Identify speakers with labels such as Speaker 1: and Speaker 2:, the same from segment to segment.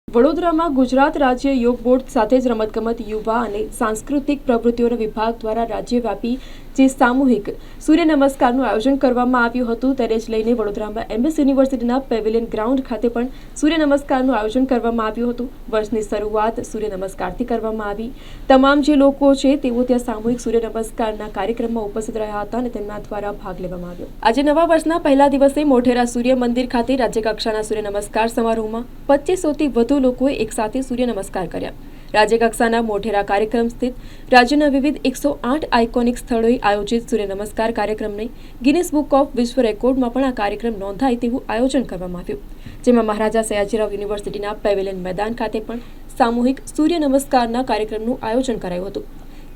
Speaker 1: વડોદરામાં ગુજરાત રાજ્ય યોગ બોર્ડ સાથે જ રમતગમત યુવા અને સાંસ્કૃતિક પ્રવૃત્તિઓના વિભાગ દ્વારા રાજ્યવ્યાપી જે સામૂહિક સૂર્ય નમસ્કારનું આયોજન કરવામાં આવ્યું હતું તેને જ લઈને વડોદરામાં MS યુનિવર્સિટીના પેવેલિયન ગ્રાઉન્ડ ખાતે પણ સૂર્ય નમસ્કારનું આયોજન કરવામાં આવ્યું હતું। વર્ષની શરૂઆત સૂર્ય નમસ્કારથી કરવામાં આવી। તમામ જે લોકો છે તેઓ ત્યાં સામૂહિક સૂર્ય નમસ્કારના કાર્યક્રમમાં ઉપસ્થિત રહ્યા હતા અને તેમના દ્વારા ભાગ લેવામાં આવ્યો। આજે નવા વર્ષના પહેલા દિવસે મોઢેરા સૂર્ય મંદિર ખાતે રાજ્યકક્ષાના સૂર્ય નમસ્કાર સમારોહમાં 2500થી વધુ લોકોએ એકસાથે સૂર્ય નમસ્કાર કર્યા। રાજ્યકક્ષાના મોઢેરા કાર્યક્રમ સ્થિત રાજ્યના વિવિધ 108 આઇકોનિક સ્થળોએ આયોજિત સૂર્ય નમસ્કાર કાર્યક્રમને ગિનિસ બુક ઓફ વિશ્વ રેકોર્ડમાં પણ આ કાર્યક્રમ નોંધાય તેવું આયોજન કરવામાં આવ્યું, જેમાં મહારાજા સયાજીરાવ યુનિવર્સિટીના પેવેલિયન મેદાન ખાતે પણ સામૂહિક સૂર્ય નમસ્કારના કાર્યક્રમનું આયોજન કરાયું હતું।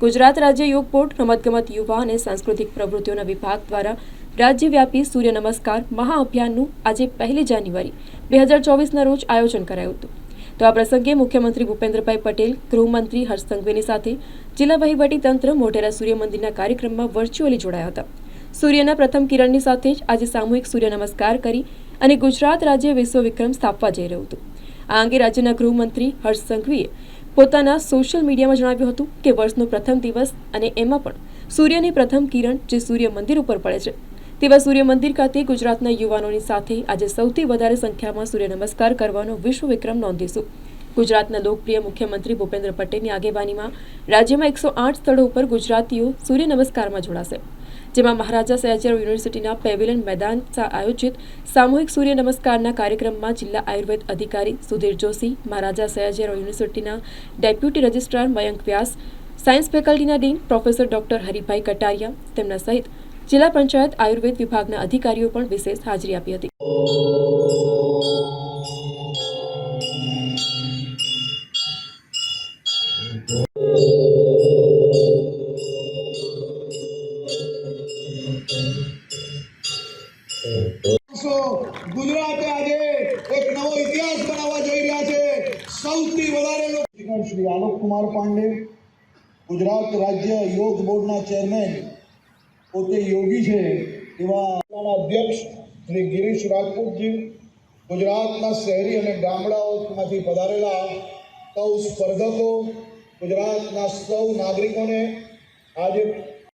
Speaker 1: ગુજરાત રાજ્ય યોગ બોર્ડ રમતગમત યુવા અને સાંસ્કૃતિક પ્રવૃત્તિઓના વિભાગ દ્વારા રાજ્યવ્યાપી સૂર્ય નમસ્કાર મહાઅભિયાનનું આજે 1 જાન્યુઆરી 2024ના રોજ આયોજન કરાયું હતું। તો આ પ્રસંગે મુખ્યમંત્રી ભૂપેન્દ્રભાઈ પટેલ, ગૃહમંત્રી હર્ષ સંઘવીની સાથે જિલ્લા વહીવટીતંત્ર મોઢેરા સૂર્ય મંદિરના કાર્યક્રમમાં વર્ચ્યુઅલી જોડાયા હતા। સૂર્યના પ્રથમ કિરણની સાથે જ આજે સામૂહિક સૂર્ય નમસ્કાર કરી અને ગુજરાત રાજ્ય વિશ્વ વિક્રમ સ્થાપવા જઈ રહ્યું હતું। આ અંગે રાજ્યના ગૃહમંત્રી હર્ષ સંઘવીએ પોતાના સોશિયલ મીડિયામાં જણાવ્યું હતું કે વર્ષનો પ્રથમ દિવસ અને એમાં પણ સૂર્યની પ્રથમ કિરણ જે સૂર્ય મંદિર ઉપર પડે છે તેવા સૂર્ય મંદિર ખાતે ગુજરાતના યુવાનોની સાથે આજે સૌથી વધારે સંખ્યામાં સૂર્ય નમસ્કાર કરવાનો વિશ્વ વિક્રમ નોંધીશું। ગુજરાતના લોકપ્રિય મુખ્યમંત્રી ભૂપેન્દ્ર પટેલની આગેવાનીમાં રાજ્યમાં 108 સ્થળો ઉપર ગુજરાતીઓ સૂર્ય નમસ્કારમાં જોડાશે, જેમાં મહારાજા સયાજીરાવ યુનિવર્સિટીના પેવેલિયન મેદાન આયોજિત સામૂહિક સૂર્ય નમસ્કારના કાર્યક્રમમાં જિલ્લા આયુર્વેદ અધિકારી સુધીર જોશી, મહારાજા સયાજીરાવ યુનિવર્સિટીના deputy registrar Mayank Vyas, science ફેકલ્ટીના dean professor doctor Haribhai Kataria તેમના સહિત જિલ્લા પંચાયત આયુર્વેદ વિભાગના અધિકારીઓ પણ વિશેષ હાજરી આપી હતી।
Speaker 2: ગુજરાતે આજે એક નવો ઇતિહાસ બનાવવા જઈ રહ્યા છે। સૌથી વધારે શ્રી આલોક કુમાર પાંડે, ગુજરાત રાજ્ય યોગ બોર્ડના ચેરમેન, પોતે યોગી છે એવા અધ્યક્ષ શ્રી ગિરીશ રાજપૂતજી, ગુજરાતના શહેરી અને ગામડાઓમાંથી પધારેલા સૌ સ્પર્ધકો, ગુજરાતના સૌ નાગરિકોને આજે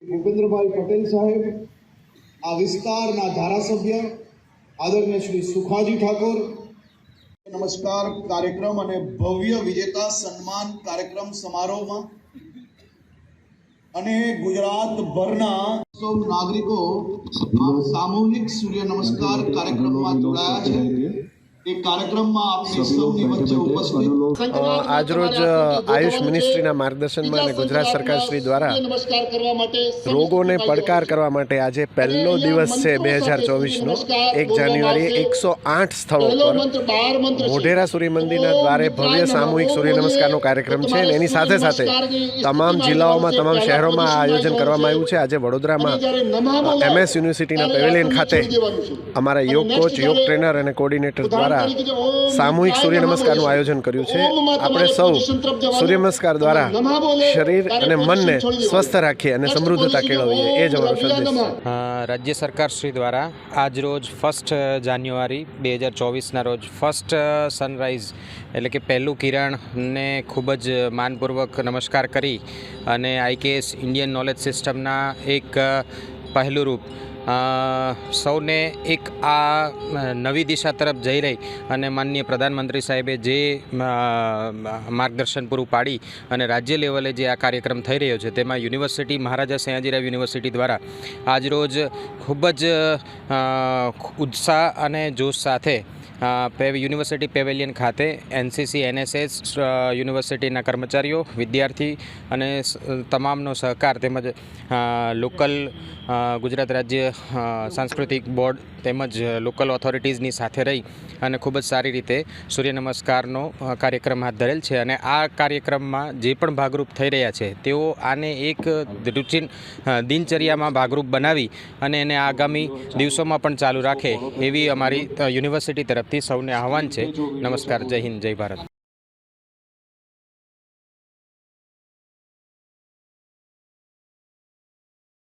Speaker 2: ભૂપેન્દ્રભાઈ પટેલ સાહેબ, આ વિસ્તારના ધારાસભ્ય આદરણીય શ્રી સુખાજી ઠાકોર, નમસ્કાર કાર્યક્રમ અને ભવ્ય વિજેતા સન્માન કાર્યક્રમ સમારોહમાં અને ગુજરાતભરના સૌ નાગરિકો સામૂહિક સૂર્ય નમસ્કાર કાર્યક્રમમાં જોડાયા છે। એક કાર્યક્રમમાં આપની સૌની વચ્ચે ઉપસ્થિત
Speaker 3: આજરોજ આયુષ મિનિસ્ટ્રીના માર્ગદર્શનમાં અને ગુજરાત સરકાર શ્રી દ્વારા રોગોને પડકાર કરવા માટે આજે પહેલો દિવસ છે 2024નો 1 જાન્યુઆરી 108 સ્થળો પર મોઢેરા સૂર્ય મંદિરના દ્વારે ભવ્ય સામૂહિક સૂર્ય નમસ્કારનો કાર્યક્રમ છે અને એની સાથે સાથે તમામ જિલ્લાઓમાં, તમામ શહેરોમાં આ આયોજન કરવામાં આવ્યું છે। આજે વડોદરામાં MS યુનિવર્સિટીના પેવેલિયન ખાતે અમારા યોગ કોચ, યોગ ટ્રેનર અને કોર્ડિનેટર દ્વારા સામૂહિક સૂર્ય નમસ્કારનું આયોજન કર્યું છે। આપણે સૌ સૂર્ય નમસ્કાર દ્વારા શરીર અને મનને સ્વસ્થ રાખીએ અને સમૃદ્ધતા કેળવીએ, એ જ અમારો સંદેશ છે।
Speaker 4: રાજ્ય સરકાર શ્રી દ્વારા આજ રોજ 1 જાન્યુઆરી 2024ના રોજ ફર્સ્ટ સનરાઈઝ એટલે કે પહેલું કિરણને ખૂબ જ માનપૂર્વક નમસ્કાર કરી અને IKS ઇન્ડિયન નોલેજ સિસ્ટમના એક પહેલું રૂપ સૌને એક આ નવી દિશા તરફ જઈ રહી અને માનનીય પ્રધાનમંત્રી સાહેબે જે માર્ગદર્શન પૂરું પાડી અને રાજ્ય લેવલે જે આ કાર્યક્રમ થઈ રહ્યો છે તેમાં યુનિવર્સિટી, મહારાજા સયાજીરાવ યુનિવર્સિટી દ્વારા આજરોજ ખૂબ જ ઉત્સાહ અને જોશ સાથે યુનિવર્સિટી પેવેલિયન ખાતે NCC, NSS યુનિવર્સિટીના કર્મચારીઓ, વિદ્યાર્થી અને તમામનો સહકાર તેમજ લોકલ ગુજરાત રાજ્ય સાંસ્કૃતિક બોર્ડ તેમજ લોકલ ઓથોરિટીઝની સાથે રહી અને ખૂબ જ સારી રીતે સૂર્ય નમસ્કારનો કાર્યક્રમ હાથ ધરેલ છે અને આ કાર્યક્રમમાં જે પણ ભાગરૂપ થઈ રહ્યા છે તેઓ આને એક રૂટીન દિનચર્યામાં ભાગરૂપ બનાવી અને એને આગામી દિવસોમાં પણ ચાલુ રાખે એવી અમારી યુનિવર્સિટી તરફથી સૌને આહવાન છે। નમસ્કાર, જય હિન્દ, જય ભારત।